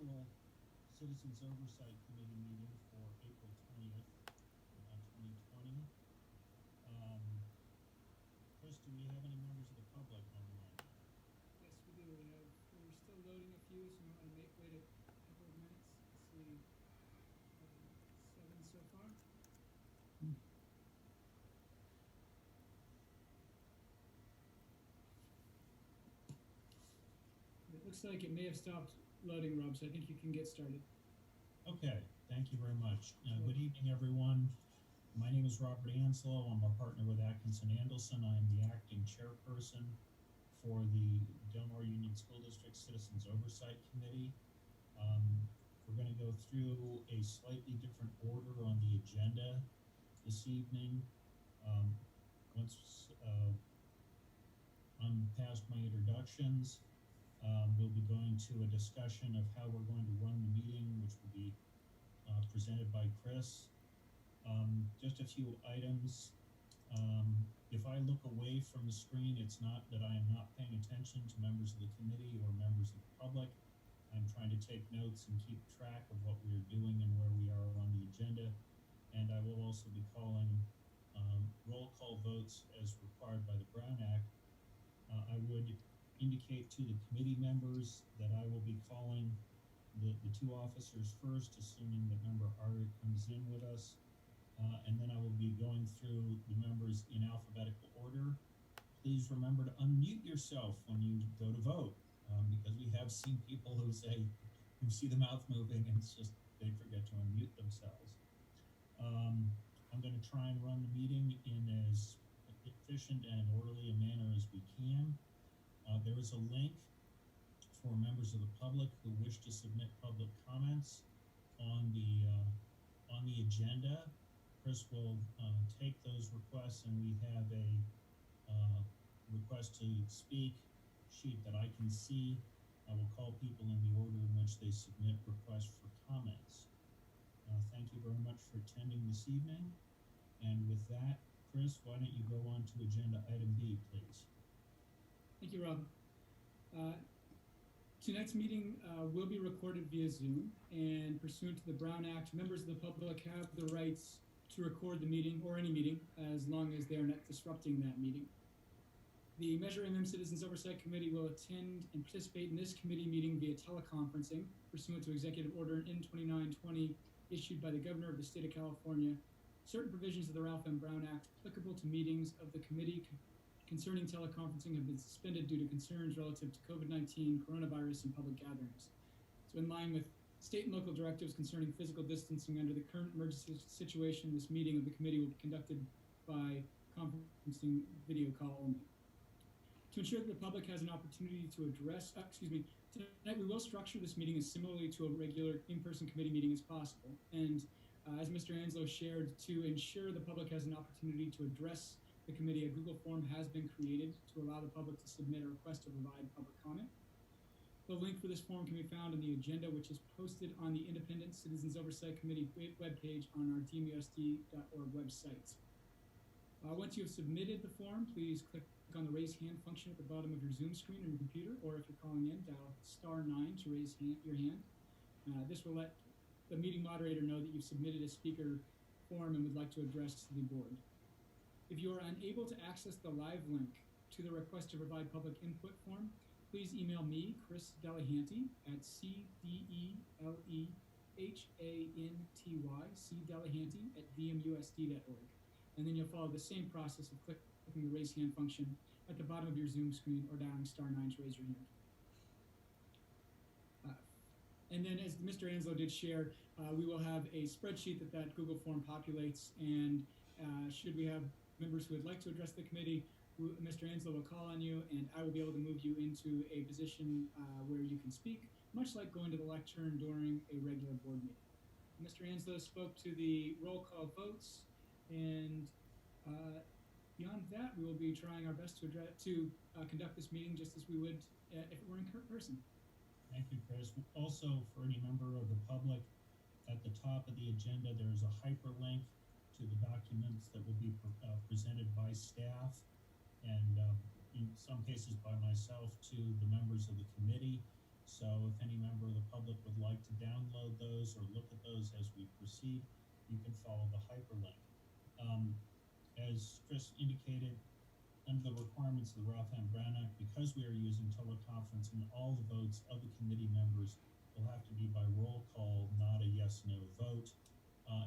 virtual Citizens Oversight Committee meeting for April 20th, 2020. Chris, do we have any members of the public on the line? Yes, we do. We're still loading a few, so we might wait a couple of minutes to see 7 so far. It looks like it may have stopped loading, Rob, so I think you can get started. Okay, thank you very much. Good evening, everyone. My name is Robert Anslow. I'm a partner with Atkinson Andelson. I am the acting chairperson for the Del Mar Union School District Citizens Oversight Committee. We're going to go through a slightly different order on the agenda this evening. Once I'm past my introductions, we'll be going to a discussion of how we're going to run the meeting, which will be presented by Chris. Just a few items. If I look away from the screen, it's not that I am not paying attention to members of the committee or members of the public. I'm trying to take notes and keep track of what we are doing and where we are on the agenda. And I will also be calling roll call votes as required by the Brown Act. I would indicate to the committee members that I will be calling the two officers first, assuming that member Ari comes in with us. And then I will be going through the members in alphabetical order. Please remember to unmute yourself when you go to vote, because we have seen people who see the mouth moving and it's just they forget to unmute themselves. I'm going to try and run the meeting in as efficient and orderly a manner as we can. There is a link for members of the public who wish to submit public comments on the agenda. Chris will take those requests, and we have a request to speak sheet that I can see. I will call people in the order in which they submit requests for comments. Thank you very much for attending this evening. And with that, Chris, why don't you go on to agenda item B, please? Thank you, Rob. Tonight's meeting will be recorded via Zoom, and pursuant to the Brown Act, members of the public have the rights to record the meeting or any meeting as long as they are not disrupting that meeting. The Measure MM Citizens Oversight Committee will attend and participate in this committee meeting via teleconferencing pursuant to Executive Order N2920 issued by the Governor of the State of California. Certain provisions of the Ralph M. Brown Act applicable to meetings of the committee concerning teleconferencing have been suspended due to concerns relative to COVID-19, coronavirus, and public gatherings. So in line with state and local directives concerning physical distancing under the current emergency situation, this meeting of the committee will be conducted by conferencing video call only. To ensure that the public has an opportunity to address, tonight we will structure this meeting as similarly to a regular in-person committee meeting as possible. And as Mr. Anslow shared, to ensure the public has an opportunity to address the committee, a Google form has been created to allow the public to submit a request to provide public comment. The link for this form can be found in the agenda, which is posted on the Independent Citizens Oversight Committee webpage on our DMUSD.org website. Once you have submitted the form, please click on the raise hand function at the bottom of your Zoom screen on your computer, or if you're calling in, dial *9 to raise your hand. This will let the meeting moderator know that you've submitted a speaker form and would like to address the board. If you are unable to access the live link to the request to provide public input form, please email me, Chris Delahanty, at cdelehanty@DMUSD.org. And then you'll follow the same process of clicking the raise hand function at the bottom of your Zoom screen or dialing *9 to raise your hand. And then, as Mr. Anslow did share, we will have a spreadsheet that Google form populates, and should we have members who would like to address the committee, Mr. Anslow will call on you, and I will be able to move you into a position where you can speak, much like going to the lectern during a regular board meeting. Mr. Anslow spoke to the roll call votes, and beyond that, we will be trying our best to conduct this meeting just as we would if it were in person. Thank you, Chris. Also, for any member of the public, at the top of the agenda, there is a hyperlink to the documents that will be presented by staff, and in some cases by myself to the members of the committee. So if any member of the public would like to download those or look at those as we proceed, you can follow the hyperlink. As Chris indicated, under the requirements of the Rothman-Brown Act, because we are using teleconferencing, all the votes of the committee members will have to be by roll call, not a yes/no vote.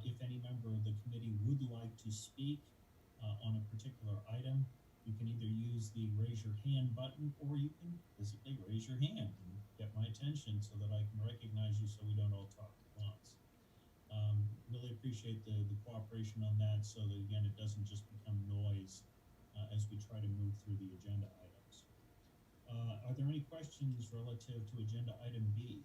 If any member of the committee would like to speak on a particular item, you can either use the raise your hand button, or you can physically raise your hand and get my attention so that I can recognize you so we don't all talk at once. Really appreciate the cooperation on that, so that again it doesn't just become noise as we try to move through the agenda items. Are there any questions relative to agenda item B?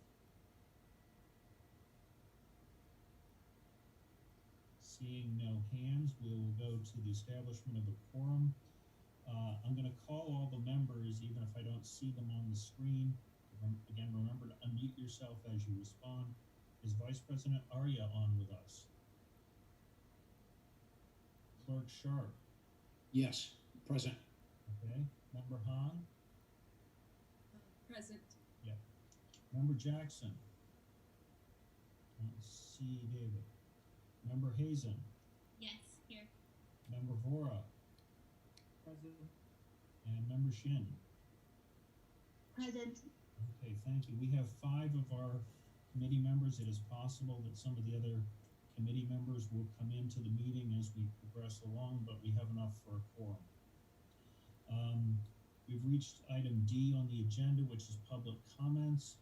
Seeing no hands, we will go to the establishment of a quorum. I'm going to call all the members, even if I don't see them on the screen. Again, remember to unmute yourself as you respond. Is Vice President Arya on with us? Clerk Sharp? Yes, present. Okay. Member Hahn? Present. Yep. Member Jackson? Let's see David. Member Hazen? Yes, here. Member Vora? Present. And Member Shin? Present. Okay, thank you. We have 5 of our committee members. It is possible that some of the other committee members will come into the meeting as we progress along, but we have enough for a quorum. We've reached item D on the agenda, which is public comments.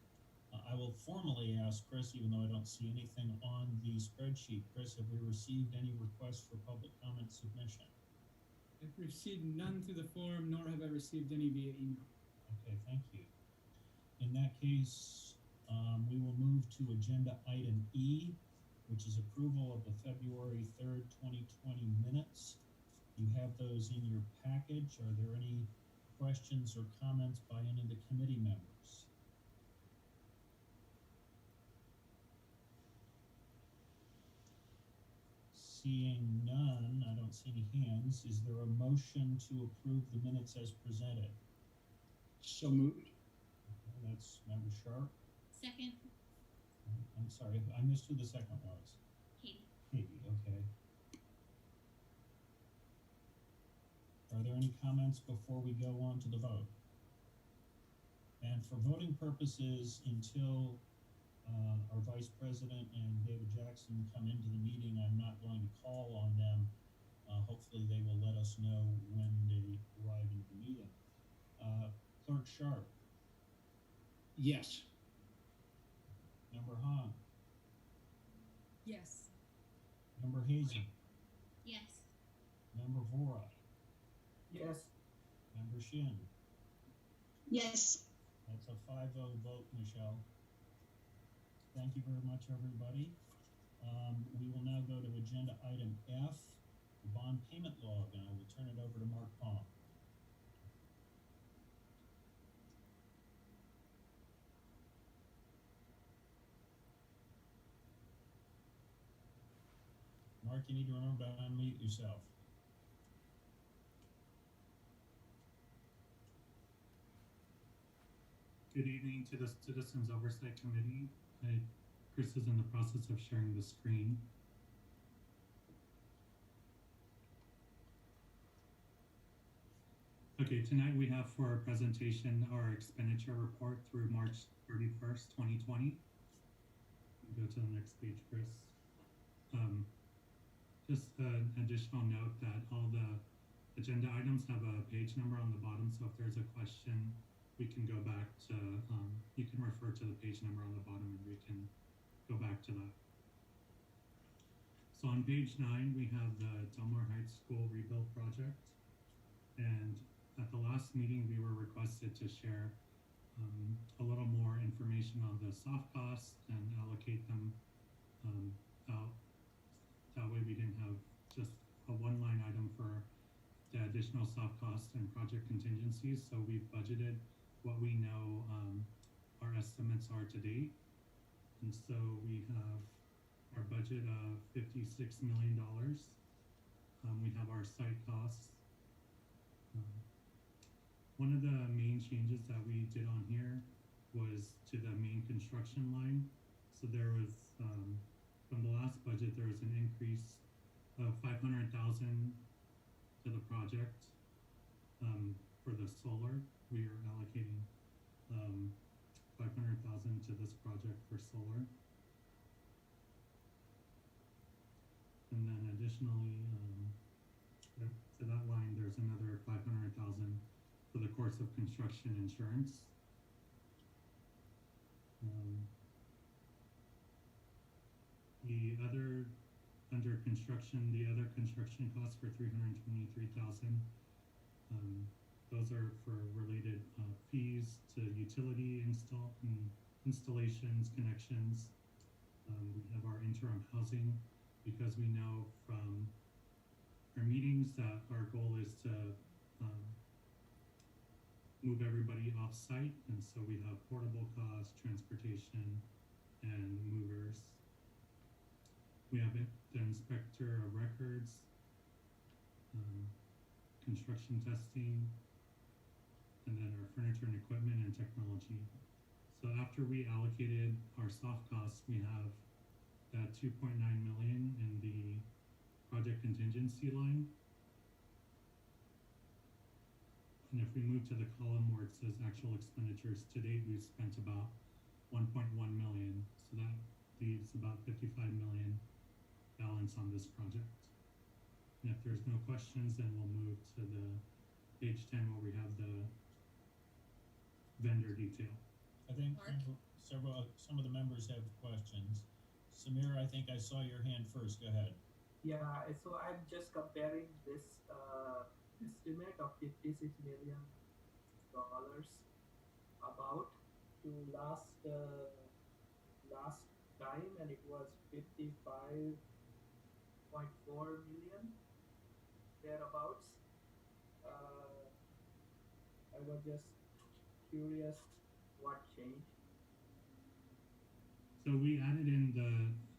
I will formally ask Chris, even though I don't see anything on the spreadsheet. Chris, have we received any requests for public comment submission? I've received none through the forum, nor have I received any via email. Okay, thank you. In that case, we will move to agenda item E, which is approval of the February 3rd, 2020 minutes. You have those in your package. Are there any questions or comments by any of the committee members? Seeing none, I don't see any hands. Is there a motion to approve the minutes as presented? So moved. Okay, that's Member Sharp. Second. I'm sorry, I missed who the second was. Katie. Katie, okay. Are there any comments before we go on to the vote? And for voting purposes, until our Vice President and David Jackson come into the meeting, I'm not going to call on them. Hopefully they will let us know when they arrive into the meeting. Clerk Sharp? Yes. Member Hahn? Yes. Member Hazen? Yes. Member Vora? Yes. Member Shin? Yes. That's a 5-0 vote, Michelle. Thank you very much, everybody. We will now go to agenda item F, the bond payment log, and I will turn it over to Mark Palm. Mark, you need to remember to unmute yourself. Good evening to the Citizens Oversight Committee. Chris is in the process of sharing the screen. Okay, tonight we have for our presentation our expenditure report through March 31st, 2020. Go to the next page, Chris. Just an additional note that all the agenda items have a page number on the bottom, so if there's a question, we can go back to, you can refer to the page number on the bottom and we can go back to that. So on page 9, we have the Delmar Heights School Rebuild Project. And at the last meeting, we were requested to share a little more information on the soft costs and allocate them out. That way we didn't have just a one-line item for the additional soft costs and project contingencies. So we've budgeted what we know our estimates are to date. And so we have our budget of $56 million. We have our site costs. One of the main changes that we did on here was to the main construction line. So there was, from the last budget, there was an increase of 500,000 to the project. For the solar, we are allocating 500,000 to this project for solar. And then additionally, to that line, there's another 500,000 for the course of construction insurance. The other, under construction, the other construction costs for 323,000. Those are for related fees to utility installations, connections. We have our interim housing, because we know from our meetings that our goal is to move everybody off site, and so we have portable costs, transportation, and movers. We have the inspector of records, construction testing, and then our furniture and equipment and technology. So after we allocated our soft costs, we have that 2.9 million in the project contingency line. And if we move to the column where it says actual expenditures, to date we've spent about 1.1 million. So that leaves about 55 million balance on this project. And if there's no questions, then we'll move to the page 10 where we have the vendor detail. I think Mark? some of the members have questions. Samir, I think I saw your hand first. Go ahead. Yeah, so I'm just comparing this estimate of $56 million about to last time, and it was 55.4 million thereabouts. I was just curious what changed. So we added in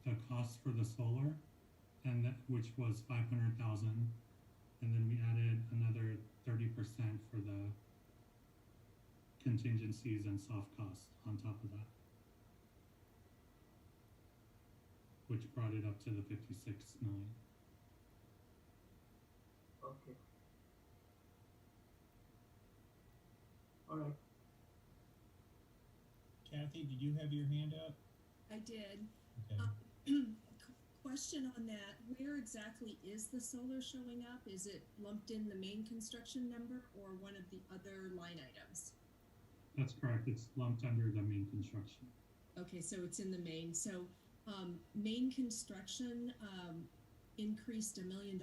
the cost for the solar, and that, which was 500,000, and then we added another 30% for the contingencies and soft costs on top of that, which brought it up to the 56 million. Okay. All right. Kathy, did you have your hand up? I did. Okay. Question on that, where exactly is the solar showing up? Is it lumped in the main construction number or one of the other line items? That's correct. It's lumped under the main construction. Okay, so it's in the main. So main construction increased $1 million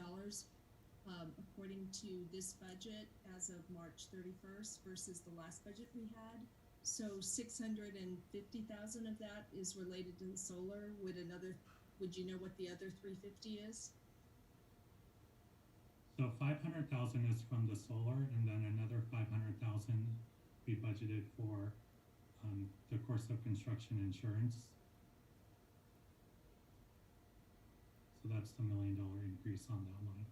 according to this budget as of March 31st versus the last budget we had. So 650,000 of that is related to the solar. Would you know what the other 350 is? So 500,000 is from the solar, and then another 500,000 we budgeted for the course of construction insurance. So that's the $1 million increase on that line.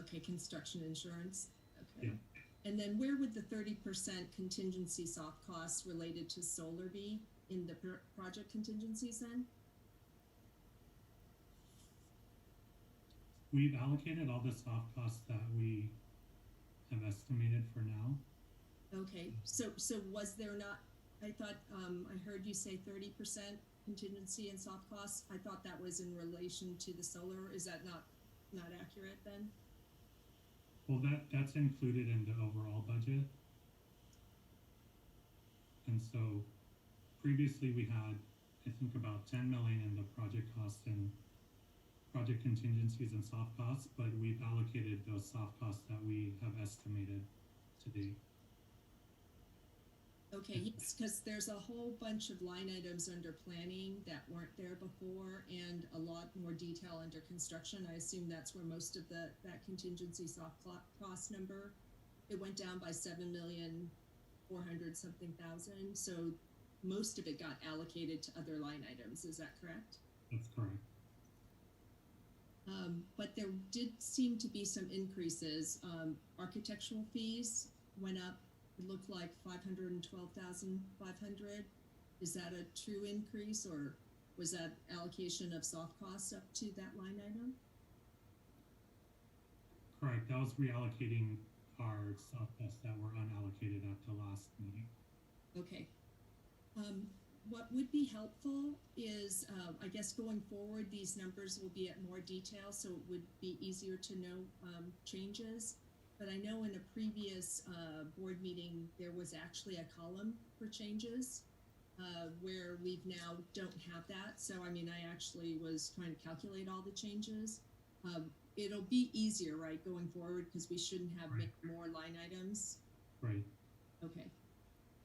Okay, construction insurance. Okay. Yeah. And then where would the 30% contingency soft costs related to solar be in the project contingencies then? We've allocated all the soft costs that we have estimated for now. Okay, so was there not, I thought, I heard you say 30% contingency and soft costs. I thought that was in relation to the solar. Is that not accurate then? Well, that's included in the overall budget. And so previously we had, I think, about 10 million in the project costs and project contingencies and soft costs, but we've allocated those soft costs that we have estimated to date. Okay, yes, because there's a whole bunch of line items under planning that weren't there before, and a lot more detail under construction. I assume that's where most of that contingency soft cost number, it went down by 7,400,000. So most of it got allocated to other line items. Is that correct? That's correct. But there did seem to be some increases. Architectural fees went up it looked like 512,500. Is that a true increase, or was that allocation of soft costs up to that line item? Correct. That was reallocating our soft costs that were unallocated at the last meeting. Okay. What would be helpful is, I guess going forward, these numbers will be at more detail, so it would be easier to know changes. But I know in a previous board meeting, there was actually a column for changes, where we've now don't have that. So, I mean, I actually was trying to calculate all the changes. It'll be easier, right, going forward, because we shouldn't have Right. more line items. Right. Okay.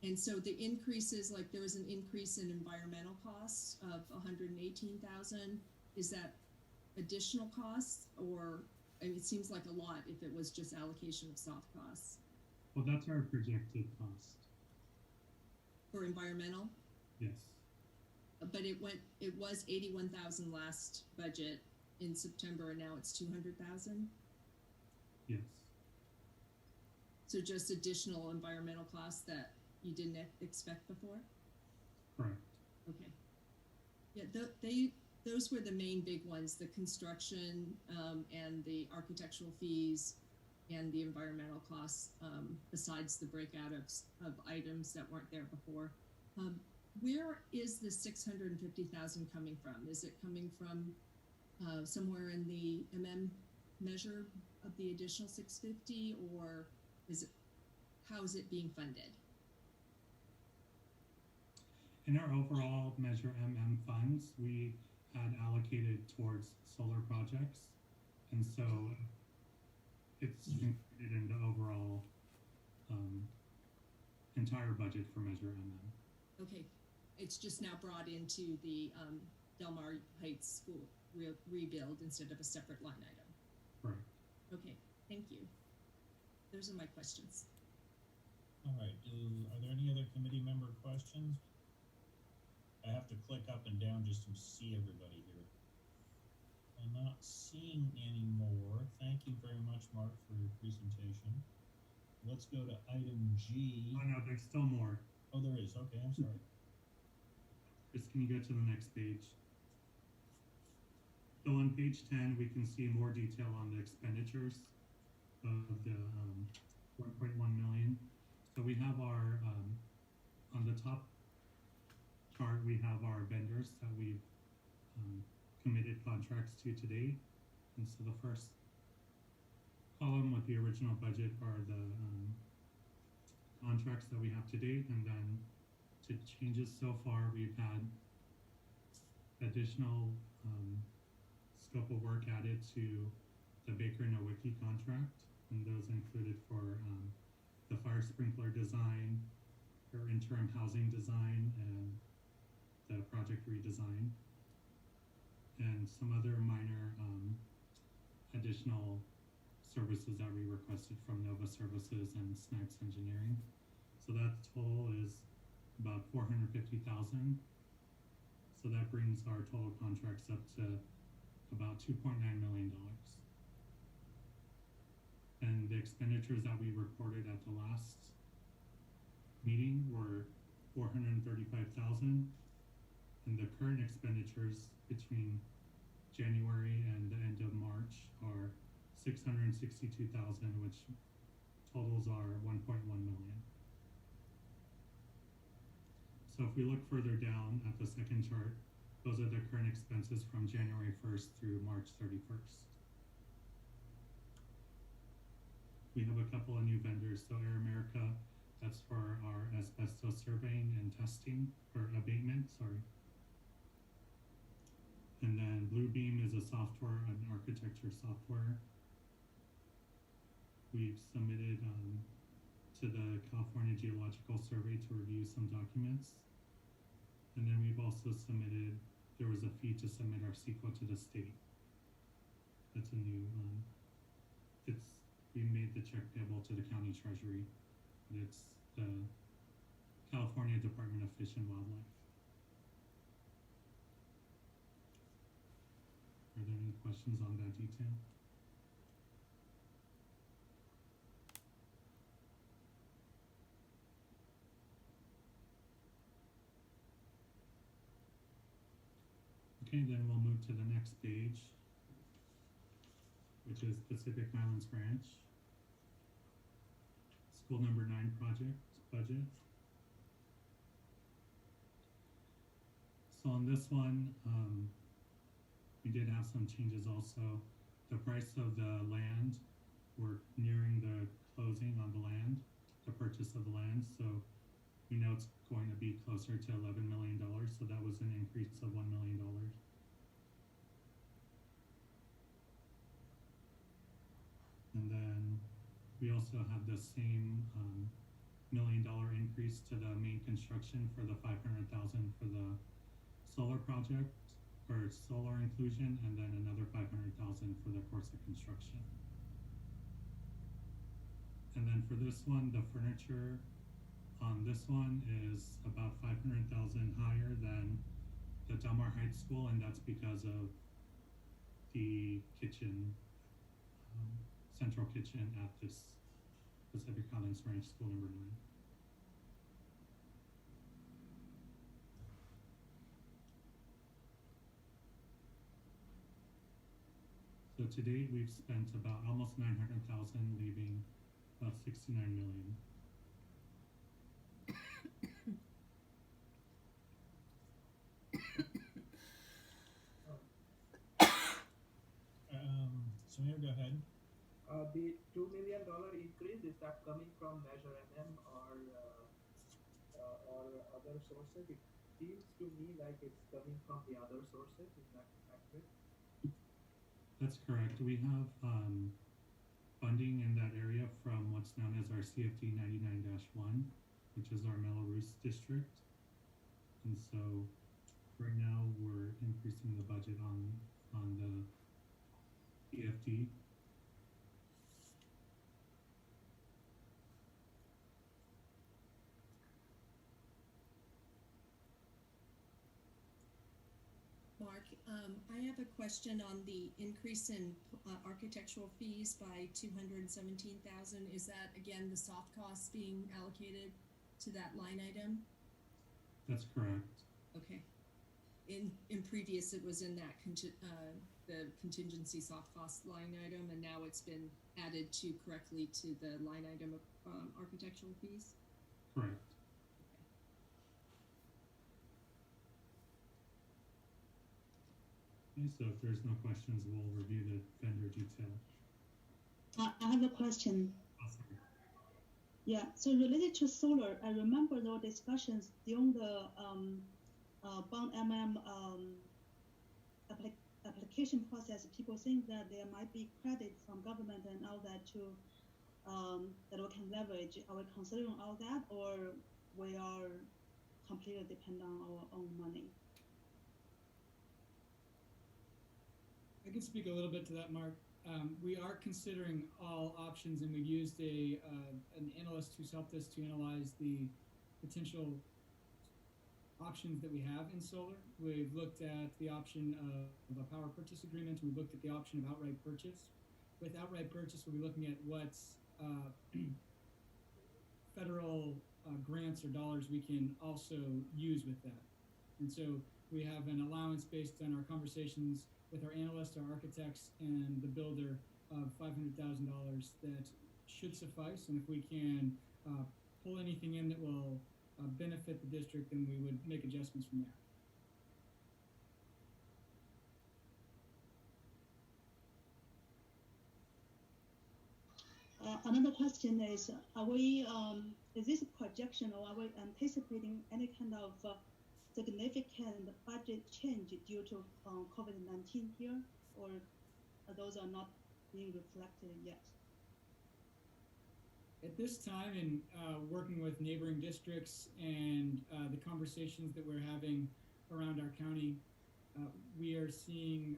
And so the increases, like there was an increase in environmental costs of 118,000. Is that additional costs, or, I mean, it seems like a lot if it was just allocation of soft costs Well, that's our projected cost. for environmental? Yes. But it was 81,000 last budget in September, and now it's 200,000. Yes. So just additional environmental costs that you didn't expect before? Correct. Okay. Yeah, those were the main big ones: the construction and the architectural fees and the environmental costs. Besides the breakout of items that weren't there before. Where is the 650,000 coming from? Is it coming from somewhere in the measure of the additional 650, or how is it being funded? In our overall Measure funds, we had allocated towards solar projects, and so it's included in the overall entire budget for Measure Okay, it's just now brought into the Del Mar Heights School rebuild instead of a separate line item. Correct. Okay, thank you. Those are my questions. All right, are there any other committee member questions? I have to click up and down just to see everybody here. I'm not seeing any more. Thank you very much, Mark, for your presentation. Let's go to item G. Oh no, there's still more. Oh, there is. Okay, I'm sorry. Chris, can you go to the next page? So on page 10, we can see more detail on the expenditures of the 1.1 million. So we have our, on the top chart, we have our vendors that we've committed contracts to today. And so the first column with the original budget are the contracts that we have to date, and then to changes so far, we've had additional scope of work added to the Baker Nowicki contract, and those included for the fire sprinkler design, or interim housing design, and the project redesign, and some other minor additional services that we requested from Nova Services and Snipes Engineering. So that total is about 450,000. So that brings our total contracts up to about $2.9 million. And the expenditures that we reported at the last meeting were 435,000. And the current expenditures between January and the end of March are 662,000, which totals are 1.1 million. So if we look further down at the second chart, those are the current expenses from January 1st through March 31st. We have a couple of new vendors. So Air America, that's for our asbestos surveying and testing, or abatement, sorry. And then Bluebeam is a software, an architecture software. We've submitted to the California Geological Survey to review some documents. And then we've also submitted, there was a fee to submit our CEQA to the state. That's a new, we made the check payable to the county treasury, but it's the California Department of Fish and Wildlife. Are there any questions on that detail? Okay, then we'll move to the next page, which is Pacific Highlands Ranch. School number 9 project budget. So on this one, we did have some changes also. The price of the land, we're nearing the closing on the land, the purchase of the land. So we know it's going to be closer to $11 million. So that was an increase of $1 million. And then we also have the same $1 million increase to the main construction for the $500,000 for the solar project or solar inclusion, and then another $500,000 for the course of construction. And then for this one, the furniture on this one is about $500,000 higher than the Del Mar Heights School, and that's because of the kitchen, central kitchen at this Pacific Highlands Ranch School number 9. So to date, we've spent about almost 900,000, leaving about 69 million. Samir, go ahead. The $2 million increase, is that coming from Measure MM or other sources? It seems to me like it's coming from the other sources. Is that accurate? That's correct. We have funding in that area from what's known as our CFD 99-1, which is our Melrose district. And so right now we're increasing the budget on the CFD. Mark, I have a question on the increase in architectural fees by 217,000. Is that again the soft costs being allocated to that line item? That's correct. Okay. In previous, it was in that the contingency soft cost line item, and now it's been added to correctly to the line item of architectural fees. Correct. Okay, so if there's no questions, we'll review the vendor detail. I have a question. Awesome. Yeah, so related to solar, I remember those discussions during the bond MM application process. People think that there might be credit from government and all that to that we can leverage. Are we considering all that, or we are completely dependent on our own money? I can speak a little bit to that, Mark. We are considering all options, and we've used an analyst who's helped us to analyze the potential options that we have in solar. We've looked at the option of a power purchase agreement. We've looked at the option of outright purchase. With outright purchase, we'll be looking at what federal grants or dollars we can also use with that. And so we have an allowance based on our conversations with our analysts, our architects, and the builder of $500,000 that should suffice. And if we can pull anything in that will benefit the district, then we would make adjustments from there. Another question is, are we, is this a projection, or are we anticipating any kind of significant budget change due to COVID-19 here, or those are not being reflected yet? At this time, in working with neighboring districts and the conversations that we're having around our county, we are seeing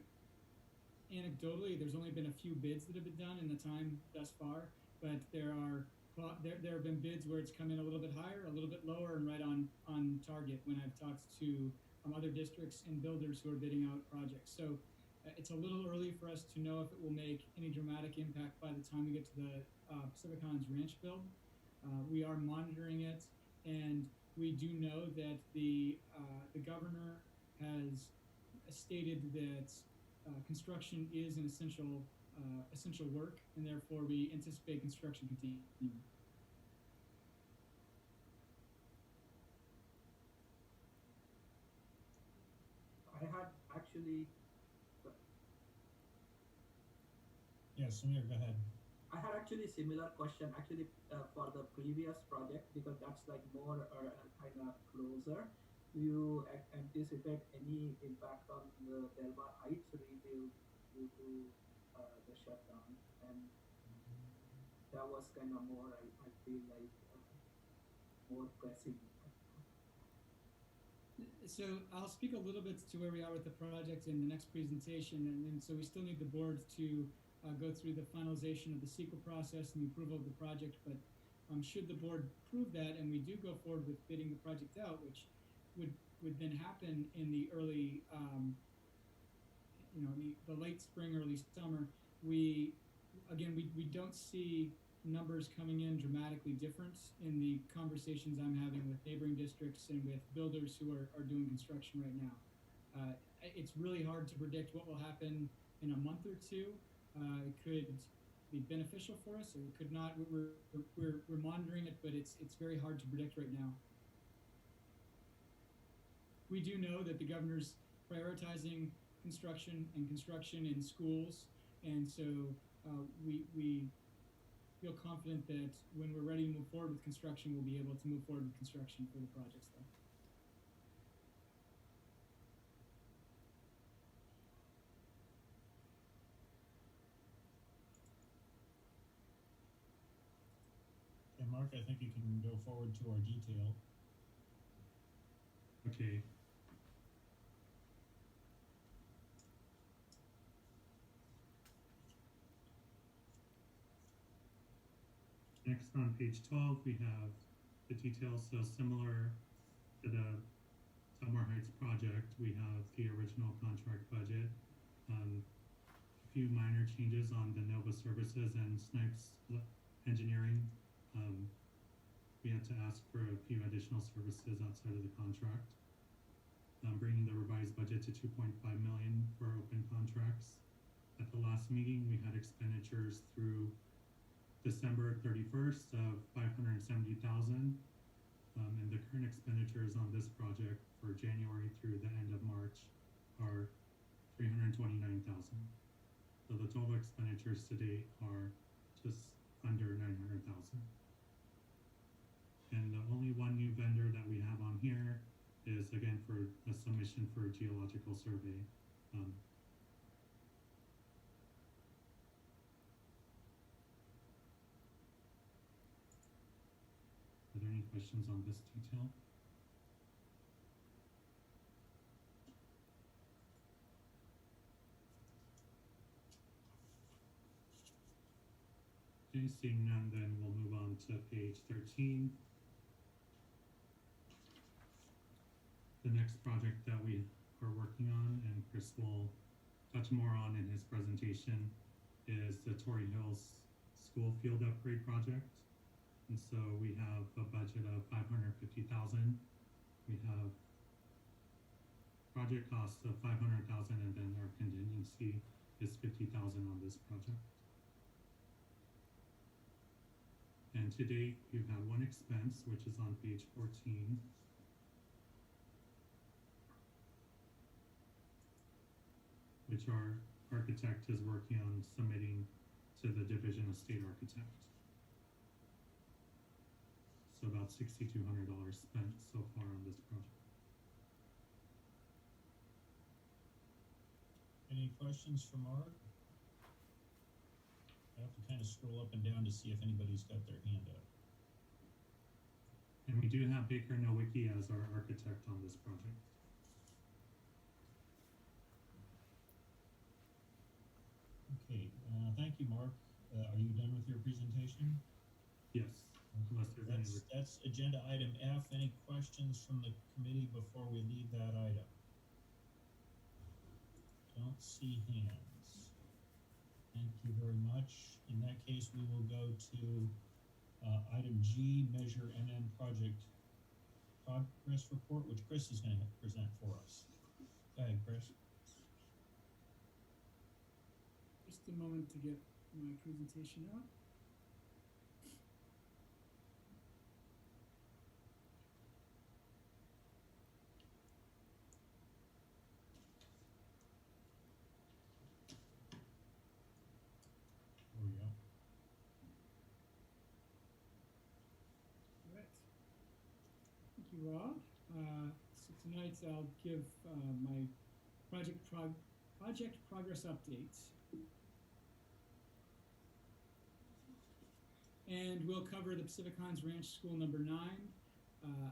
anecdotally, there's only been a few bids that have been done in the time thus far, but there have been bids where it's come in a little bit higher, a little bit lower, and right on target when I've talked to other districts and builders who are bidding out projects. So it's a little early for us to know if it will make any dramatic impact by the time we get to the Pacific Highlands Ranch build. We are monitoring it, and we do know that the governor has stated that construction is an essential work, and therefore we anticipate construction continuing. I had actually, Yeah, Samir, go ahead. I had actually similar question actually for the previous project, because that's like more kind of closer. Do you anticipate any impact on the Delmar Heights rebuild due to the shutdown? And that was kind of more, I feel like, more pressing. So I'll speak a little bit to where we are with the project in the next presentation, and so we still need the board to go through the finalization of the CEQA process and the approval of the project. But should the board approve that and we do go forward with bidding the project out, which would then happen in the early, the late spring, early summer, we don't see numbers coming in dramatically different in the conversations I'm having with neighboring districts and with builders who are doing construction right now. It's really hard to predict what will happen in a month or two. It could be beneficial for us, or it could not. We're monitoring it, but it's very hard to predict right now. We do know that the governor's prioritizing construction in schools, and so we feel confident that when we're ready to move forward with construction, we'll be able to move forward with construction for the projects though. Okay, Mark, I think you can go forward to our detail. Okay. Next on page 12, we have the details. So similar to the Delmar Heights project, we have the original contract budget. A few minor changes on the Nova Services and Snipes Engineering. We had to ask for a few additional services outside of the contract, bringing the revised budget to $2.5 million for open contracts. At the last meeting, we had expenditures through December 31st of $570,000, and the current expenditures on this project for January through the end of March are $329,000. So the total expenditures to date are just under $900,000. And the only one new vendor that we have on here is again for a submission for a geological survey. Are there any questions on this detail? Okay, seeing none, then we'll move on to page 13. The next project that we are working on, and Chris will touch more on in his presentation, is the Torrey Hills School Field Upgrade Project. And so we have a budget of $550,000. We have project costs of $500,000, and then our contingency is $50,000 on this project. And to date, we've had one expense, which is on page 14. Which our architect is working on submitting to the Division of State Architect. So about $6,200 spent so far on this project. Any questions for Mark? I have to kind of scroll up and down to see if anybody's got their hand up. And we do have Baker Nowicki as our architect on this project. Okay, thank you, Mark. Are you done with your presentation? Yes, unless there's any. That's agenda item F. Any questions from the committee before we leave that item? Don't see hands. Thank you very much. In that case, we will go to item G, Measure NN Project Progress Report, which Chris is going to present for us. Go ahead, Chris. Just a moment to get my presentation up. There we go. All right. Thank you, Rob. So tonight I'll give my project progress update. And we'll cover the Pacific Highlands Ranch School number 9.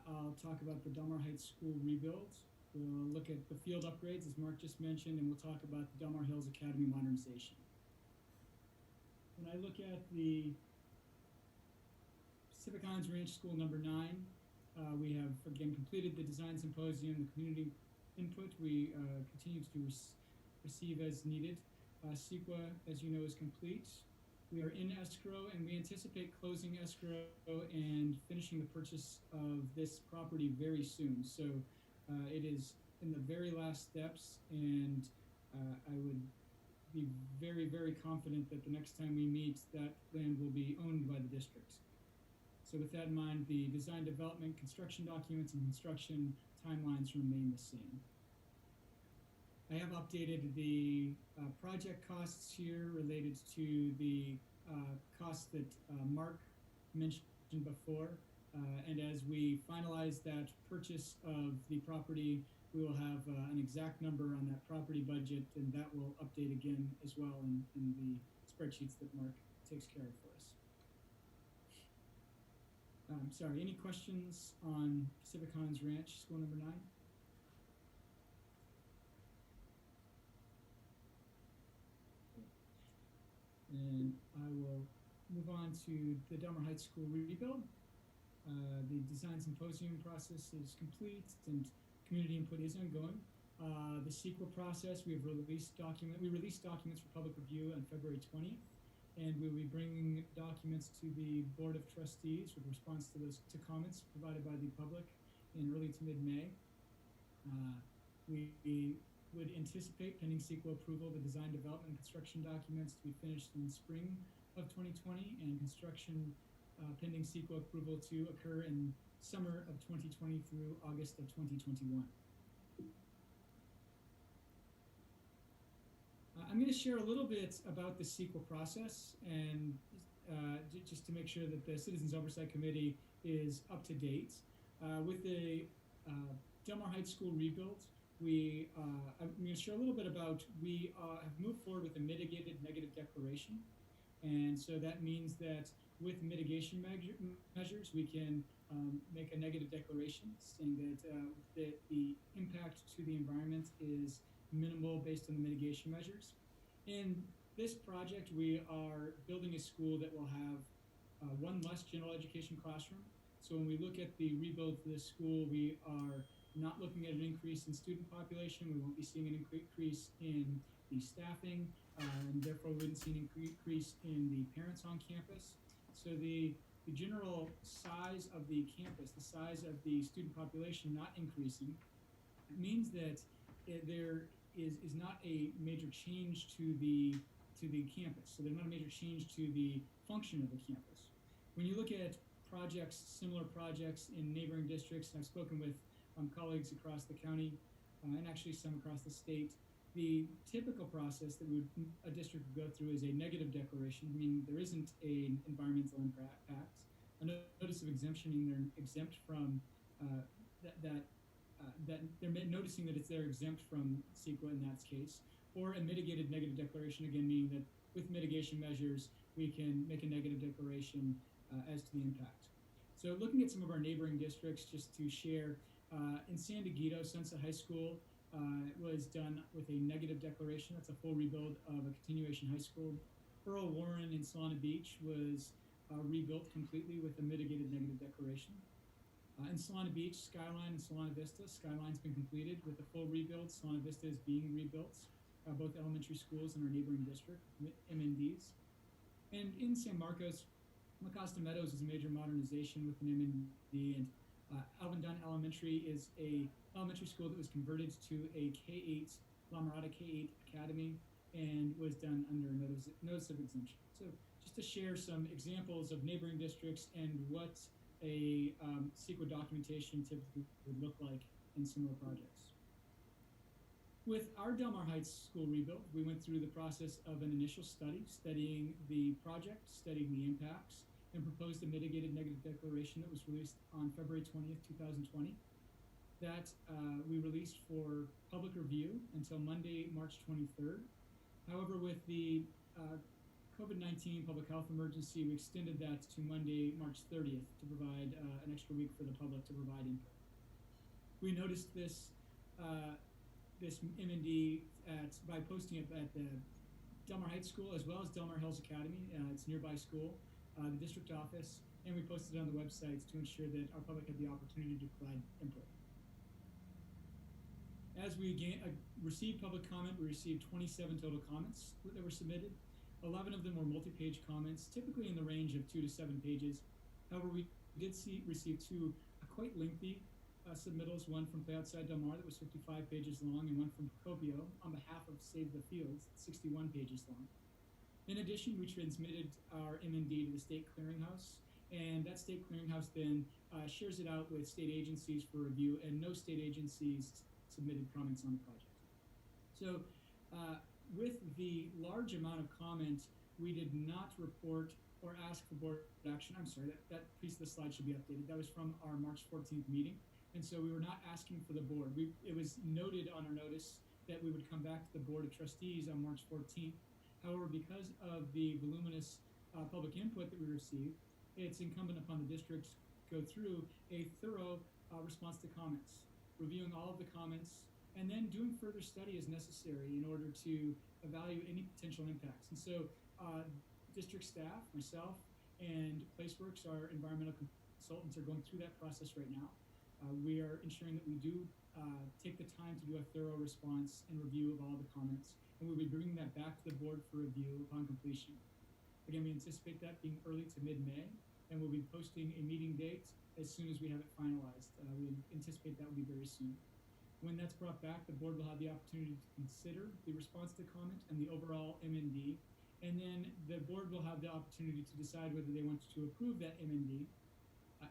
I'll talk about the Delmar Heights School rebuild. We'll look at the field upgrades, as Mark just mentioned, and we'll talk about the Delmar Hills Academy modernization. When I look at the Pacific Highlands Ranch School number 9, we have, again, completed the design symposium, the community input. We continue to receive as needed. CEQA, as you know, is complete. We are in escrow, and we anticipate closing escrow and finishing the purchase of this property very soon. So it is in the very last steps, and I would be very, very confident that the next time we meet, that land will be owned by the district. So with that in mind, the design, development, construction documents, and construction timelines remain the same. I have updated the project costs here related to the costs that Mark mentioned before. And as we finalize that purchase of the property, we will have an exact number on that property budget, and that will update again as well in the spreadsheets that Mark takes care of for us. Sorry, any questions on Pacific Highlands Ranch, School number 9? And I will move on to the Delmar Heights School rebuild. The design symposium process is complete and community input is ongoing. The CEQA process, we released documents for public review on February 20th, and we'll be bringing documents to the Board of Trustees with response to comments provided by the public in early to mid-May. We would anticipate, pending CEQA approval, the design, development, and construction documents to be finished in spring of 2020, and construction pending CEQA approval to occur in summer of 2020 through August of 2021. I'm going to share a little bit about the CEQA process, and just to make sure that the Citizens Oversight Committee is up to date. With the Delmar Heights School rebuild, I'm going to share a little bit about, we have moved forward with a mitigated negative declaration. And so that means that with mitigation measures, we can make a negative declaration saying that the impact to the environment is minimal based on the mitigation measures. In this project, we are building a school that will have one less general education classroom. So when we look at the rebuild for this school, we are not looking at an increase in student population. We won't be seeing an increase in the staffing, and therefore we wouldn't see an increase in the parents on campus. So the general size of the campus, the size of the student population not increasing, it means that there is not a major change to the campus. So there's not a major change to the function of the campus. When you look at projects, similar projects in neighboring districts, and I've spoken with colleagues across the county and actually some across the state, the typical process that a district would go through is a negative declaration, meaning there isn't an environmental impact, a notice of exemption, meaning they're exempt from that they're noticing that they're exempt from CEQA in that case, or a mitigated negative declaration, again meaning that with mitigation measures we can make a negative declaration as to the impact. So looking at some of our neighboring districts, just to share, in San Diego, Sunset High School was done with a negative declaration. That's a full rebuild of a continuation high school. Earl Warren in Solana Beach was rebuilt completely with a mitigated negative declaration. In Solana Beach, Skyline and Solana Vista, Skyline's been completed with a full rebuild. Solana Vista is being rebuilt, both elementary schools in our neighboring district, MNDs. And in San Marcos, La Costa Meadows is a major modernization with an MND, and Alvin Dunn Elementary is a elementary school that was converted to a K-8, La Mirada K-8 Academy. and was done under a notice of exemption. So just to share some examples of neighboring districts and what a CEQA documentation typically would look like in similar projects. With our Del Mar Heights school rebuild, we went through the process of an initial study, studying the project, studying the impacts, and proposed a mitigated negative declaration that was released on February 20th, 2020. That we released for public review until Monday, March 23rd. However, with the COVID-19 public health emergency, we extended that to Monday, March 30th to provide an extra week for the public to provide input. We noticed this M&D by posting it at the Del Mar Heights School as well as Del Mar Hills Academy, its nearby school, the district office, and we posted it on the websites to ensure that our public had the opportunity to provide input. As we received public comment, we received 27 total comments that were submitted. 11 of them were multi-page comments, typically in the range of 2 to 7 pages. However, we did receive two quite lengthy submittals, one from Play Outside Del Mar that was 55 pages long, and one from Procopio on behalf of Save the Fields, 61 pages long. In addition, we transmitted our M&D to the state clearinghouse, and that state clearinghouse then shares it out with state agencies for review, and no state agencies submitted comments on the project. So with the large amount of comment, we did not report or ask for board action. I'm sorry, that piece of the slide should be updated. That was from our March 14th meeting. And so we were not asking for the board. It was noted on our notice that we would come back to the Board of Trustees on March 14th. However, because of the voluminous public input that we received, it's incumbent upon the district to go through a thorough response to comments, reviewing all of the comments, and then doing further study as necessary in order to evaluate any potential impacts. And so district staff, myself, and Placeworks, our environmental consultants, are going through that process right now. We are ensuring that we do take the time to do a thorough response and review of all the comments, and we'll be bringing that back to the board for review upon completion. Again, we anticipate that being early to mid-May, and we'll be posting a meeting date as soon as we have it finalized. We anticipate that will be very soon. When that's brought back, the board will have the opportunity to consider the response to comment and the overall M&D, and then the board will have the opportunity to decide whether they want to approve that M&D.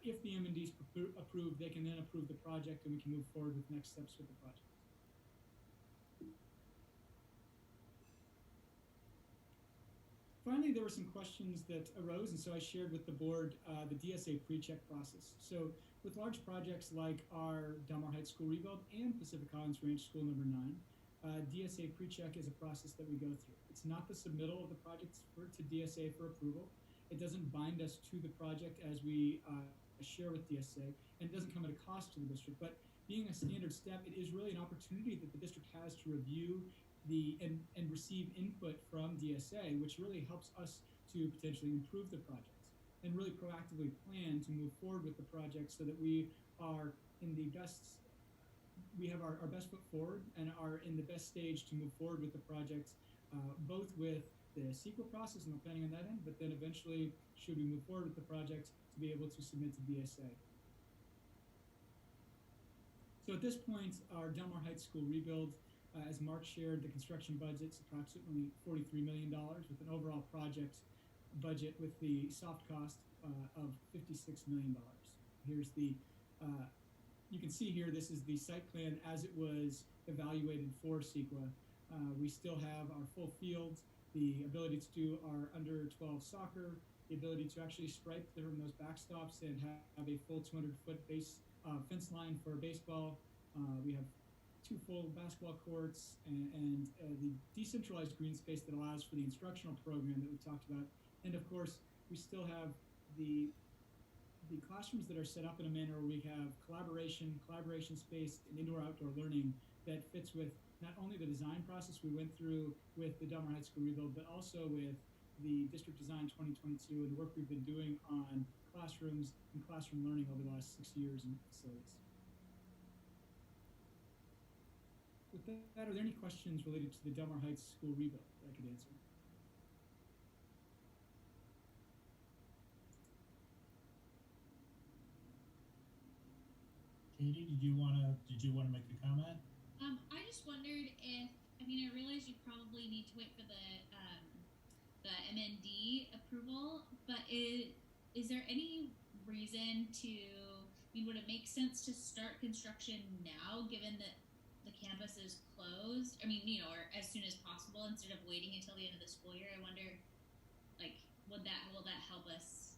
If the M&D is approved, they can then approve the project, and we can move forward with next steps with the project. Finally, there were some questions that arose, and so I shared with the board the DSA pre-check process. So with large projects like our Del Mar Heights School Rebuild and Pacific Highlands Range School Number 9, DSA pre-check is a process that we go through. It's not the submittal of the project to DSA for approval. It doesn't bind us to the project as we share with DSA, and it doesn't come at a cost to the district. But being a standard step, it is really an opportunity that the district has to review and receive input from DSA, which really helps us to potentially improve the projects and really proactively plan to move forward with the project so that we are in the best, we have our best foot forward and are in the best stage to move forward with the project, both with the CEQA process and the planning on that end, but then eventually, should we move forward with the project, to be able to submit to DSA. So at this point, our Del Mar Heights School Rebuild, as Mark shared, the construction budget's approximately $43 million with an overall project budget with the soft cost of $56 million. Here's the, you can see here, this is the site plan as it was evaluated for CEQA. We still have our full field, the ability to do our under 12 soccer, the ability to actually stripe from those backstops and have a full 200-foot fence line for baseball. We have 2 full basketball courts and the decentralized green space that allows for the instructional program that we talked about. And of course, we still have the classrooms that are set up in a manner where we have collaboration space, and indoor-outdoor learning that fits with not only the design process we went through with the Del Mar Heights School Rebuild, but also with the District Design 2022 and the work we've been doing on classrooms and classroom learning over the last 6 years in facilities. With that, are there any questions related to the Del Mar Heights School Rebuild that I could answer? Katie, did you want to make a comment? I just wondered if I mean, I realize you probably need to wait for the MND approval, but is there any reason to? I mean, would it make sense to start construction now, given that the campus is closed? I mean, or as soon as possible instead of waiting until the end of the school year. I wonder, like, will that help us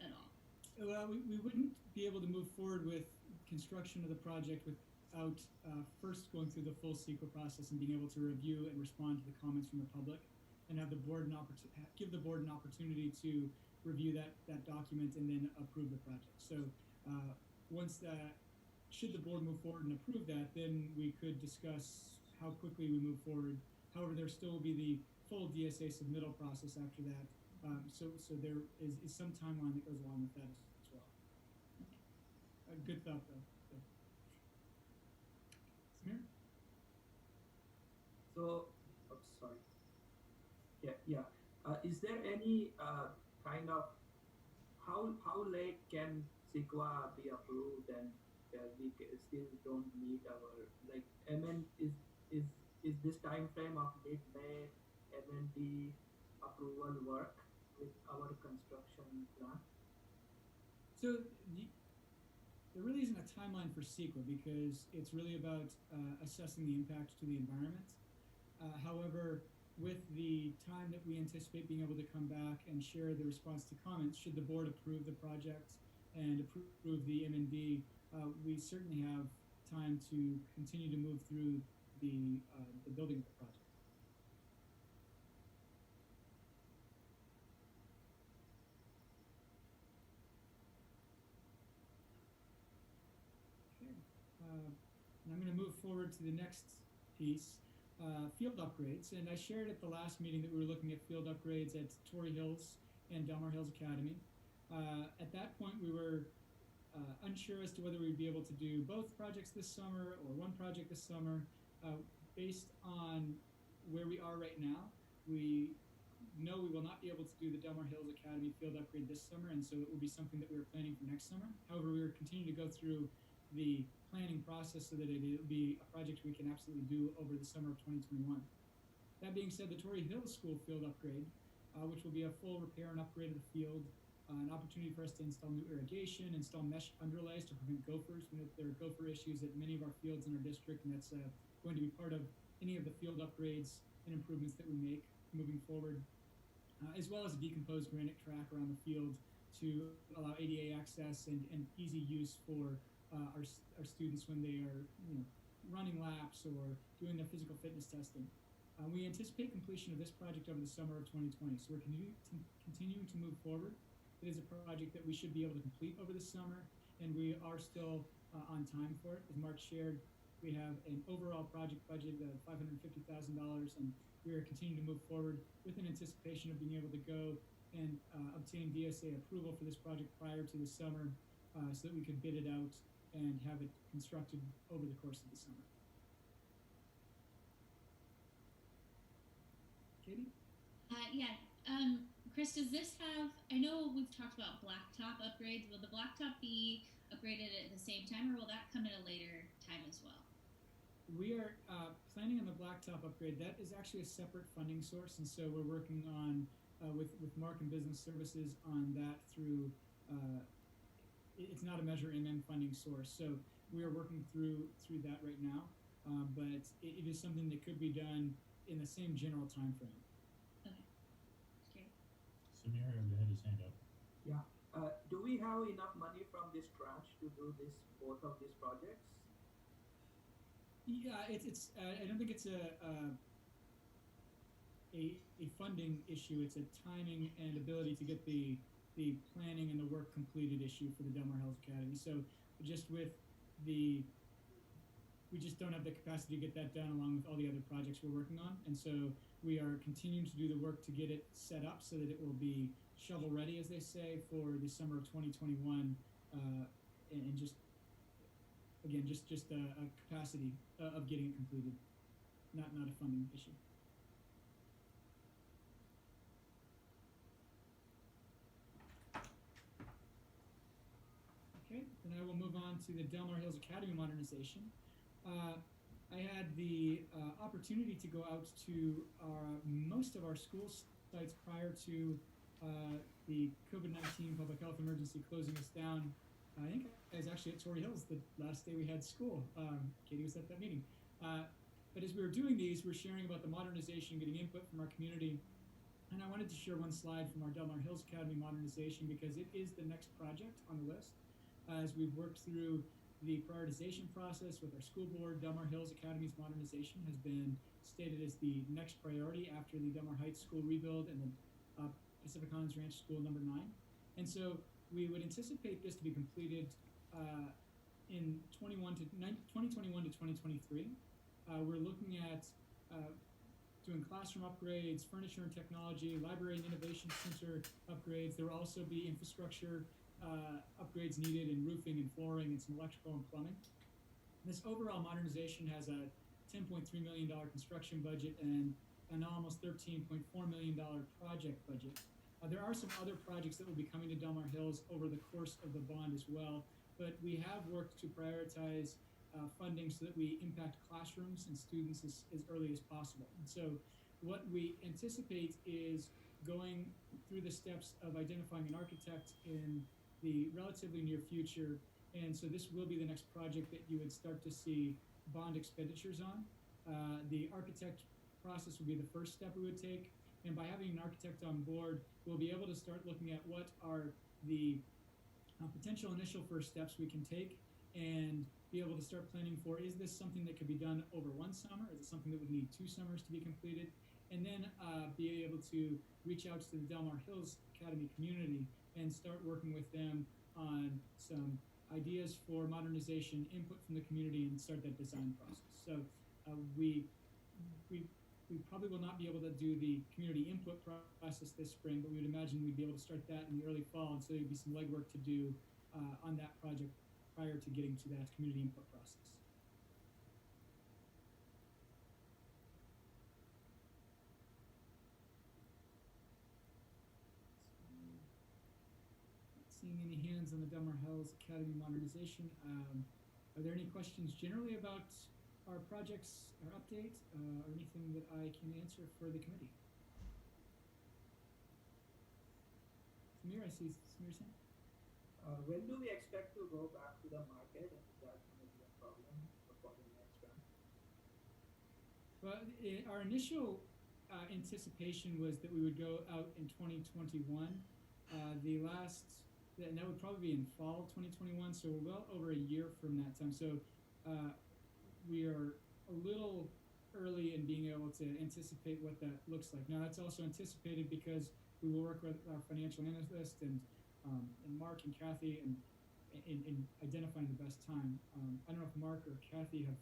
at all? Well, we wouldn't be able to move forward with construction of the project without first going through the full CEQA process and being able to review and respond to the comments from the public, and have the board give the board an opportunity to review that document and then approve the project. So once that, should the board move forward and approve that, then we could discuss how quickly we move forward. However, there still will be the full DSA submittal process after that. So there is some timeline that goes along with that as well. Good thought, though. So. Samir? So, oops, sorry. Yeah. Is there any kind of how late can CEQA be approved and we still don't meet our is this time frame of mid-May MND approval work with our construction plan? So there really isn't a timeline for CEQA because it's really about assessing the impact to the environment. However, with the time that we anticipate being able to come back and share the response to comments, should the board approve the project and approve the MND, we certainly have time to continue to move through the building of the project. Okay, and I'm going to move forward to the next piece. Field upgrades, and I shared at the last meeting that we were looking at field upgrades at Torrey Hills and Delmar Hills Academy. At that point, we were unsure as to whether we'd be able to do both projects this summer or one project this summer. Based on where we are right now, we know we will not be able to do the Delmar Hills Academy field upgrade this summer, and so it will be something that we were planning for next summer. However, we are continuing to go through the planning process so that it'll be a project we can absolutely do over the summer of 2021. That being said, the Torrey Hills School field upgrade, which will be a full repair and upgrade of the field, an opportunity for us to install new irrigation, install mesh underlays to prevent gophers. We know that there are gopher issues at many of our fields in our district, and that's going to be part of any of the field upgrades and improvements that we make moving forward, as well as a decomposed granite track around the field to allow ADA access and easy use for our students when they are running laps or doing their physical fitness testing. We anticipate completion of this project over the summer of 2020, so we're continuing to move forward. It is a project that we should be able to complete over the summer, and we are still on time for it. As Mark shared, we have an overall project budget of $550,000, and we are continuing to move forward with an anticipation of being able to go and obtain DSA approval for this project prior to the summer so that we could bid it out and have it constructed over the course of the summer. Katie? Yeah. Chris, does this have, I know we've talked about blacktop upgrades. Will the blacktop be upgraded at the same time, or will that come at a later time as well? We are planning on the blacktop upgrade. That is actually a separate funding source, and so we're working on, with Mark and Business Services on that through, it's not a Measure MM funding source, so we are working through that right now, but it is something that could be done in the same general time frame. Okay, Samir had his hand up. Yeah. Do we have enough money from this tranche to do both of these projects? Yeah, it's. I don't think it's a funding issue. It's a timing and ability to get the planning and the work completed issue for the Delmar Hills Academy. So just with we just don't have the capacity to get that done along with all the other projects we're working on. And so we are continuing to do the work to get it set up so that it will be shovel ready, as they say, for the summer of 2021, and just a capacity of getting it completed, not a funding issue. Okay, then I will move on to the Delmar Hills Academy modernization. I had the opportunity to go out to most of our school sites prior to the COVID-19 public health emergency closing us down. I think I was actually at Torrey Hills the last day we had school. Katie was at that meeting. But as we were doing these, we're sharing about the modernization, getting input from our community. And I wanted to share one slide from our Del Mar Hills Academy modernization because it is the next project on the list. As we've worked through the prioritization process with our school board, Del Mar Hills Academy's modernization has been stated as the next priority after the Del Mar Heights School rebuild and the Pacific Highlands Ranch School number 9. And so we would anticipate this to be completed in 2021 to 2023. We're looking at doing classroom upgrades, furniture and technology, library and innovation center upgrades. There will also be infrastructure upgrades needed in roofing and flooring and some electrical and plumbing. This overall modernization has a $10.3 million construction budget and an almost $13.4 million project budget. There are some other projects that will be coming to Del Mar Hills over the course of the bond as well, but we have worked to prioritize funding so that we impact classrooms and students as early as possible. And so what we anticipate is going through the steps of identifying an architect in the relatively near future. And so this will be the next project that you would start to see bond expenditures on. The architect process will be the first step we would take. And by having an architect on board, we'll be able to start looking at what are the potential initial first steps we can take and be able to start planning for, is this something that could be done over one summer? Is it something that would need 2 summers to be completed? And then be able to reach out to the Del Mar Hills Academy community and start working with them on some ideas for modernization, input from the community, and start that design process. So we probably will not be able to do the community input process this spring, but we would imagine we'd be able to start that in the early fall, and so there'd be some legwork to do on that project prior to getting to that community input process. Seeing any hands on the Del Mar Hills Academy modernization. Are there any questions generally about our projects, our update, or anything that I can answer for the committee? Samir, I see Samir's hand. When do we expect to go back to the market, and is that going to be a problem for the next round? Well, our initial anticipation was that we would go out in 2021. And that would probably be in fall 2021, so we're well over a year from that time. So we are a little early in being able to anticipate what that looks like. Now, that's also anticipated because we will work with our financial analyst and Mark and Kathy in identifying the best time. I don't know if Mark or Kathy have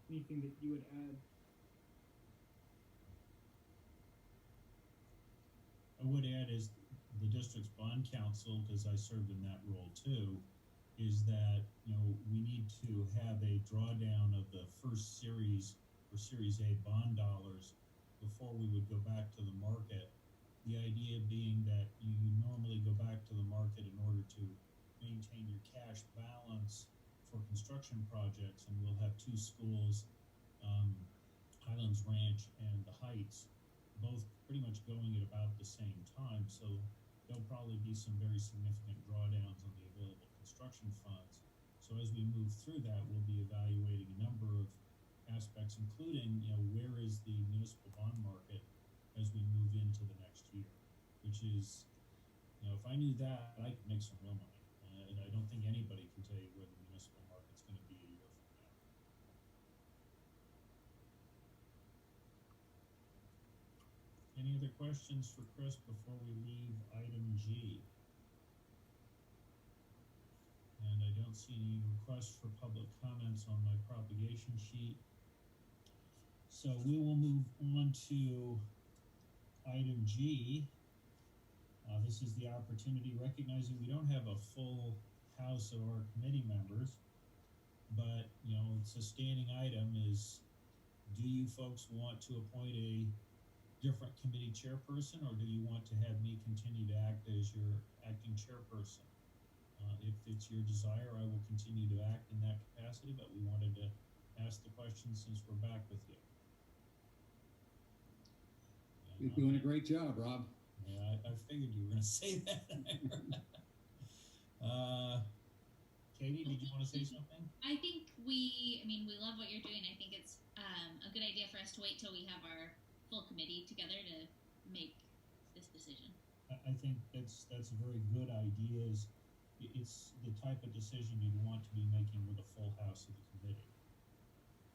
anything that you would add. I would add is the district's bond council, because I served in that role too, is that, we need to have a drawdown of the first series or Series A bond dollars before we would go back to the market. The idea being that you normally go back to the market in order to maintain your cash balance for construction projects, and we'll have 2 schools, Highlands Ranch and the Heights, both pretty much going at about the same time. So there'll probably be some very significant drawdowns on the available construction funds. So as we move through that, we'll be evaluating a number of aspects, including, where is the municipal bond market as we move into the next year, which is, if I knew that, I could make some real money. And I don't think anybody can tell you where the municipal market's going to be a year from now. Any other questions for Chris before we leave item G? And I don't see any requests for public comments on my propagation sheet. So we will move on to item G. This is the opportunity, recognizing we don't have a full house of our committee members, but, it's a standing item is, do you folks want to appoint a different committee chairperson, or do you want to have me continue to act as your acting chairperson? If it's your desire, I will continue to act in that capacity, but we wanted to ask the question since we're back with you? You're doing a great job, Rob. Yeah, I figured you were going to say that. Katie, did you want to say something? I think we love what you're doing. I think it's a good idea for us to wait till we have our full committee together to make this decision. I think that's a very good idea. It's the type of decision you'd want to be making with a full house of the committee.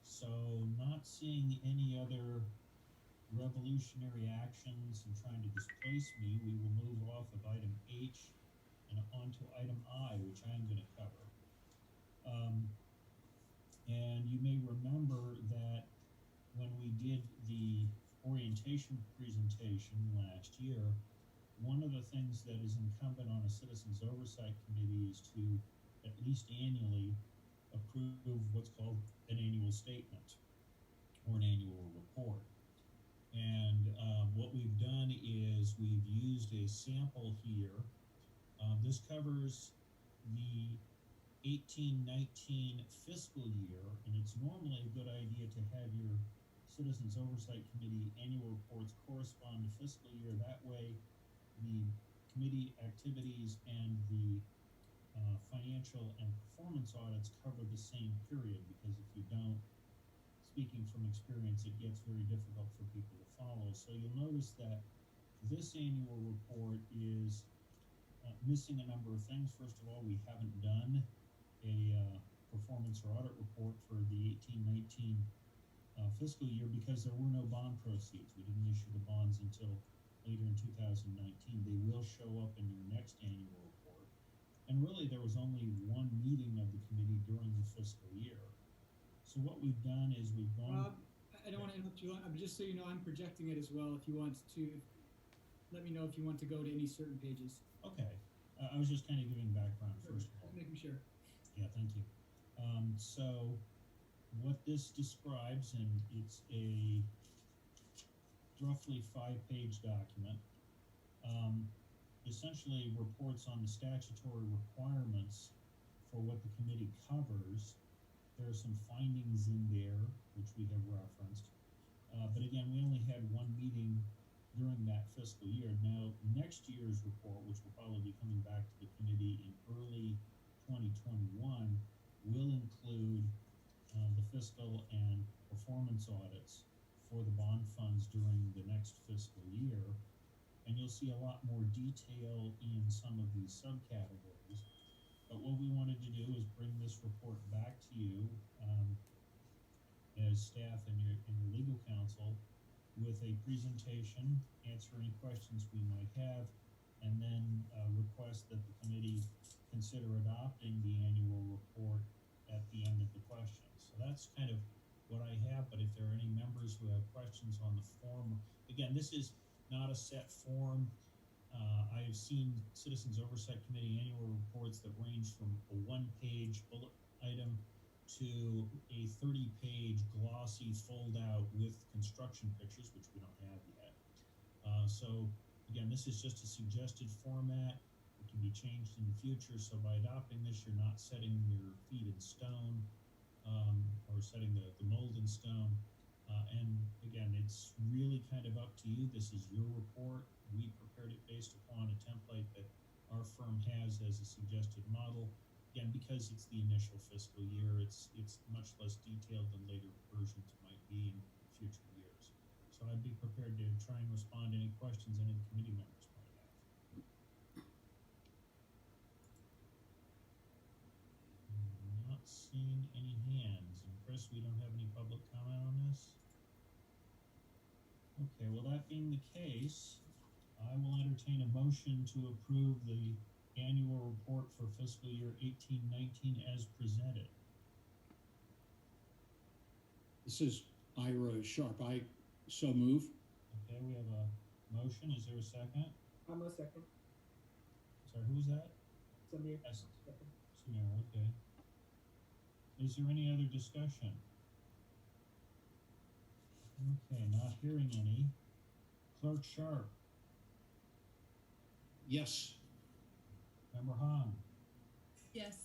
So, not seeing any other revolutionary actions and trying to displace me, we will move off of item H and onto item I, which I'm going to cover. And you may remember that when we did the orientation presentation last year, one of the things that is incumbent on a Citizens Oversight Committee is to, at least annually, approve what's called an annual statement or an annual report. And what we've done is we've used a sample here. This covers the 18-19 fiscal year, and it's normally a good idea to have your Citizens Oversight Committee annual reports correspond to fiscal year. That way, the committee activities and the financial and performance audits cover the same period, because if you don't, speaking from experience, it gets very difficult for people to follow. So you'll notice that this annual report is missing a number of things. First of all, we haven't done a performance or audit report for the 18-19 fiscal year because there were no bond proceeds. We didn't issue the bonds until later in 2019. They will show up in your next annual report. And really, there was only one meeting of the committee during the fiscal year. So what we've done is we've gone... Rob, I don't want to interrupt you. Just so you know, I'm projecting it as well. If you want to, let me know if you want to go to any certain pages. Okay. I was just kind of giving background, first of all. Making sure. Yeah, thank you. So what this describes, and it's a roughly 5-page document, essentially reports on the statutory requirements for what the committee covers. There are some findings in there, which we have referenced. But again, we only had one meeting during that fiscal year. Now, next year's report, which will probably be coming back to the committee in early 2021, will include the fiscal and performance audits for the bond funds during the next fiscal year. And you'll see a lot more detail in some of these subcategories. But what we wanted to do is bring this report back to you as staff and your legal counsel with a presentation, answer any questions we might have, and then request that the committee consider adopting the annual report at the end of the questions. So that's kind of what I have, but if there are any members who have questions on the form, again, this is not a set form. I have seen Citizens Oversight Committee annual reports that range from a 1-page bullet item to a 30-page glossy fold-out with construction pictures, which we don't have yet. So again, this is just a suggested format. It can be changed in the future. So by adopting this, you're not setting your feet in stone or setting the mold in stone. And again, it's really kind of up to you. This is your report. We prepared it based upon a template that our firm has as a suggested model. Again, because it's the initial fiscal year, it's much less detailed than later versions might be in future years. So I'd be prepared to try and respond to any questions any of the committee members might have. I'm not seeing any hands. And Chris, we don't have any public comment on this? Okay, well, that being the case, I will entertain a motion to approve the annual report for fiscal year 18-19 as presented. This is Ira Sharp. I so move. Okay, we have a motion. Is there a second? I'm a second. Sorry, who was that? Samir. Yes. Second. Samir, okay. Is there any other discussion? Okay, not hearing any. Clerk Sharp, Yes. Member Hahn, Yes.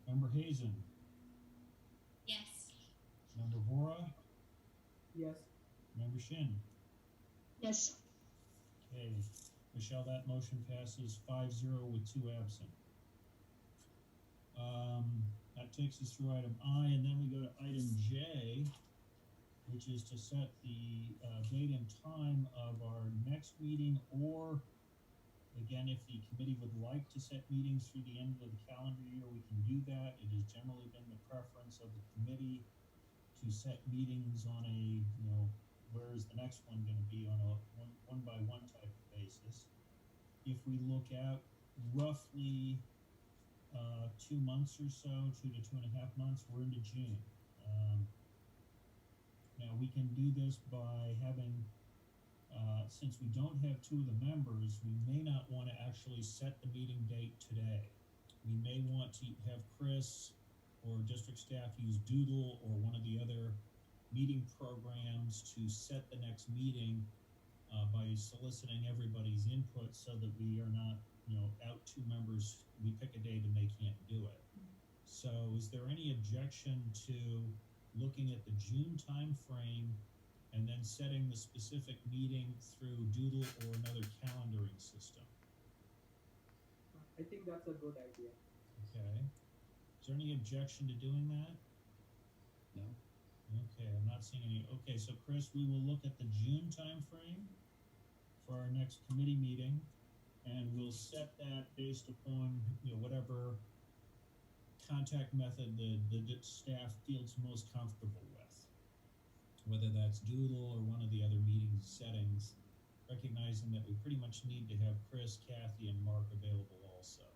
Member Hazen, Yes. Member Vora, Yes. Member Shin. Yes. Okay, Michelle, that motion passes 5-0 with 2 absent. That takes us through item I, and then we go to item J, which is to set the date and time of our next meeting, or again, if the committee would like to set meetings through the end of the calendar year, we can do that. It has generally been the preference of the committee to set meetings on a, where is the next one going to be on a one by one type of basis. If we look out roughly 2 months or so, 2 to 2.5 months, we're into June. Now we can do this by having, since we don't have 2 of the members, we may not want to actually set the meeting date today. We may want to have Chris or district staff use Doodle or one of the other meeting programs to set the next meeting by soliciting everybody's input so that we are not, out 2 members. We pick a date and they can't do it. So is there any objection to looking at the June time frame and then setting the specific meeting through Doodle or another calendaring system? I think that's a good idea. Okay. Is there any objection to doing that? No. Okay, I'm not seeing any. Okay, so Chris, we will look at the June time frame for our next committee meeting, and we'll set that based upon whatever contact method the staff feels most comfortable with, whether that's Doodle or one of the other meeting settings, recognizing that we pretty much need to have Chris, Kathy, and Mark available also.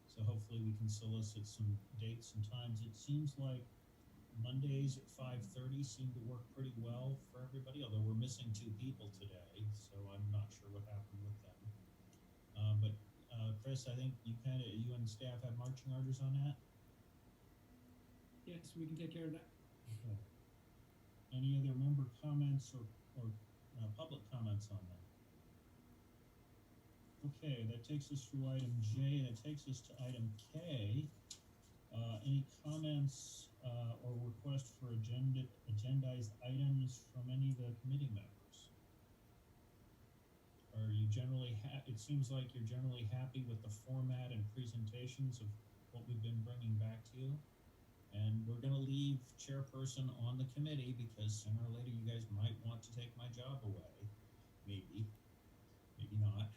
So hopefully we can solicit some dates and times. It seems like Mondays at 5:30 seem to work pretty well for everybody, although we're missing 2 people today, so I'm not sure what happened with them. But Chris, I think you and the staff have marching orders on that? Yes, we can take care of that. Okay. Any other member comments or public comments on that? Okay, that takes us through item J. That takes us to item K. Any comments or requests for agendized items from any of the committee members? Are you generally it seems like you're generally happy with the format and presentations of what we've been bringing back to you? And we're going to leave chairperson on the committee because sooner or later you guys might want to take my job away. Maybe not.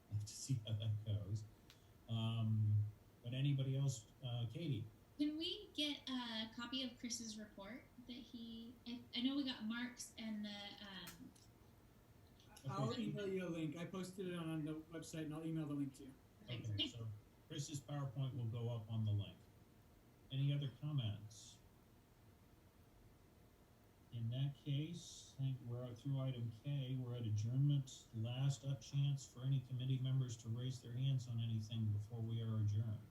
We'll have to see how that goes. But anybody else? Katie? Can we get a copy of Chris's report that I know we got Mark's and the, I'll email you a link. I posted it on the website, and I'll email the link to you. Okay, so Chris's PowerPoint will go up on the link. Any other comments? In that case, I think we're through item K. We're at adjournment. Last up chance for any committee members to raise their hands on anything before we are adjourned.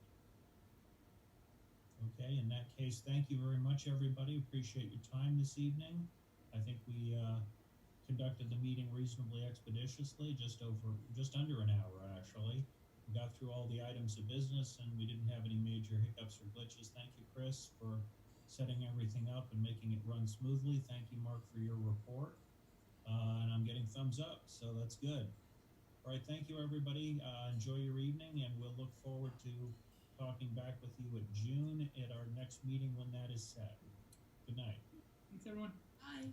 Okay, in that case, thank you very much, everybody. Appreciate your time this evening. I think we conducted the meeting reasonably expeditiously, just under an hour, actually. We got through all the items of business, and we didn't have any major hiccups or glitches. Thank you, Chris, for setting everything up and making it run smoothly. Thank you, Mark, for your report. And I'm getting thumbs up, so that's good. All right, thank you, everybody. Enjoy your evening, and we'll look forward to talking back with you at June at our next meeting when that is set. Good night. Thanks, everyone. Bye.